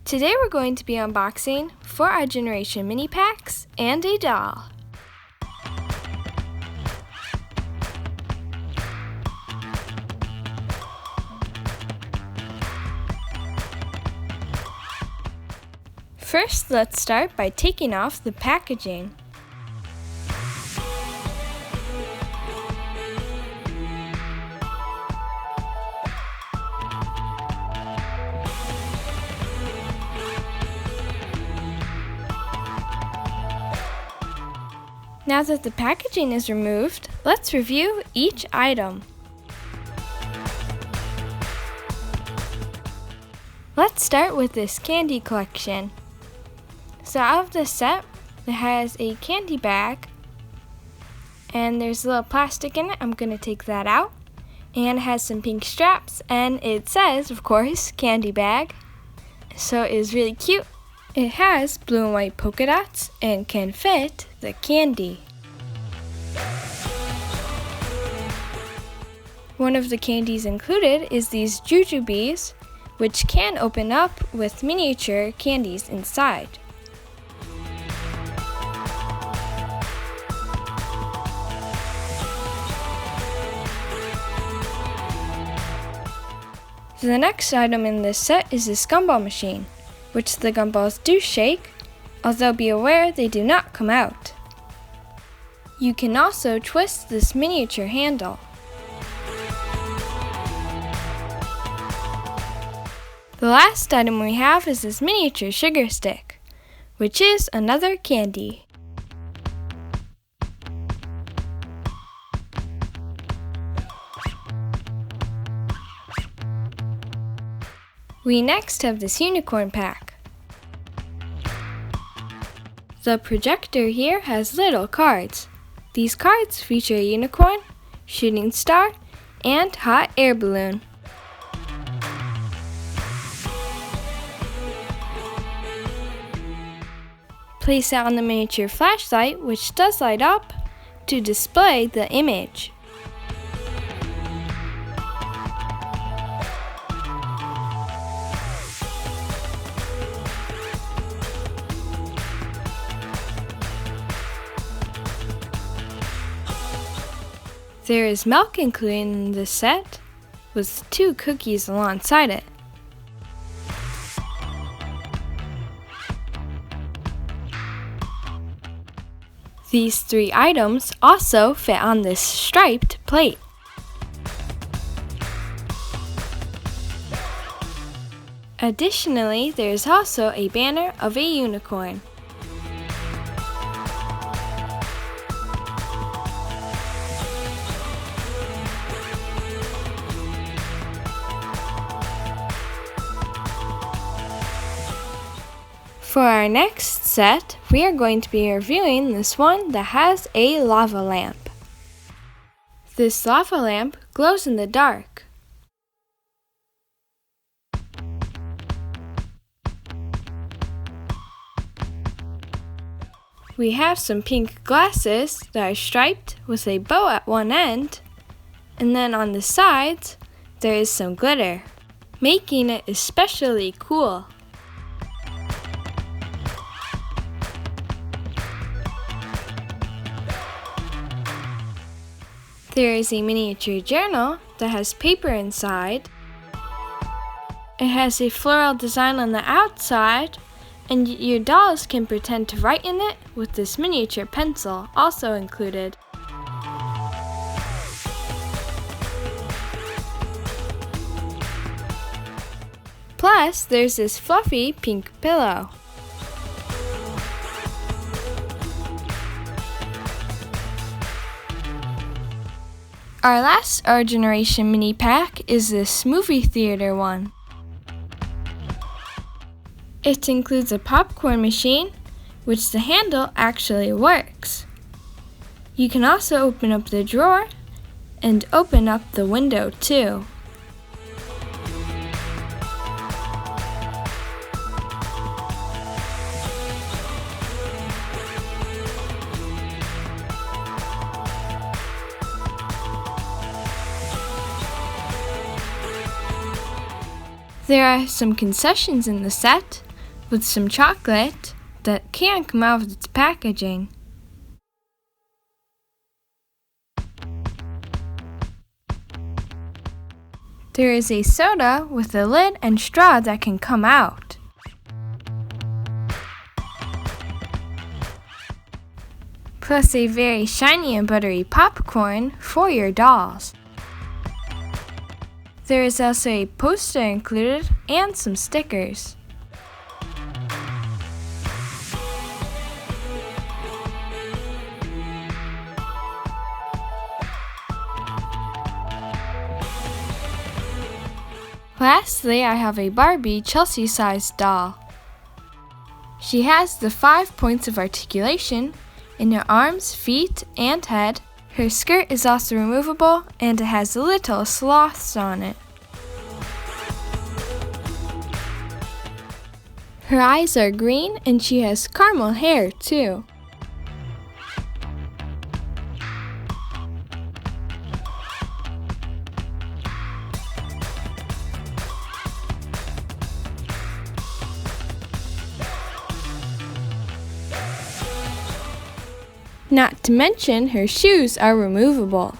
Today we're going to be unboxing 4 Our Generation mini packs and a doll. First, let's start by taking off the packaging. Now that the packaging is removed, let's review each item. Let's start with this candy collection. So out of this set, it has a candy bag, and there's a little plastic in it. I'm going to take that out. And it has some pink straps, and it says, of course, candy bag. So it is really cute. It has blue and white polka dots and can fit the candy. One of the candies included is these jujubes, which can open up with miniature candies inside. So the next item in this set is this gumball machine, which the gumballs do shake, although be aware they do not come out. You can also twist this miniature handle. The last item we have is this miniature sugar stick, which is another candy. We next have this unicorn pack. The projector here has little cards. These cards feature a unicorn, shooting star, and hot air balloon. Place it on the miniature flashlight, which does light up, to display the image. There is milk included in this set, with 2 cookies alongside it. These 3 items also fit on this striped plate. Additionally, there is also a banner of a unicorn. For our next set, we are going to be reviewing this one that has a lava lamp. This lava lamp glows in the dark. We have some pink glasses that are striped with a bow at one end, and then on the sides, there is some glitter, making it especially cool. There is a miniature journal that has paper inside. It has a floral design on the outside, and your dolls can pretend to write in it with this miniature pencil also included. Plus, there's this fluffy pink pillow. Our last Our Generation mini pack is this movie theater one. It includes a popcorn machine, which the handle actually works. You can also open up the drawer and open up the window too. There are some concessions in the set, with some chocolate that can't come out of its packaging. There is a soda with a lid and straw that can come out. Plus a very shiny and buttery popcorn for your dolls. There is also a poster included and some stickers. Lastly, I have a Barbie Chelsea-sized doll. She has the 5 points of articulation in her arms, feet, and head. Her skirt is also removable and it has little sloths on it. Her eyes are green and she has caramel hair too. Not to mention, her shoes are removable.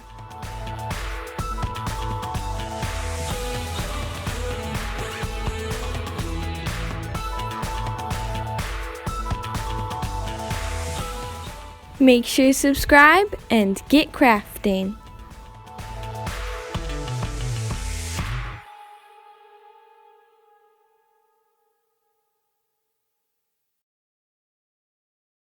Make sure to subscribe and get crafting.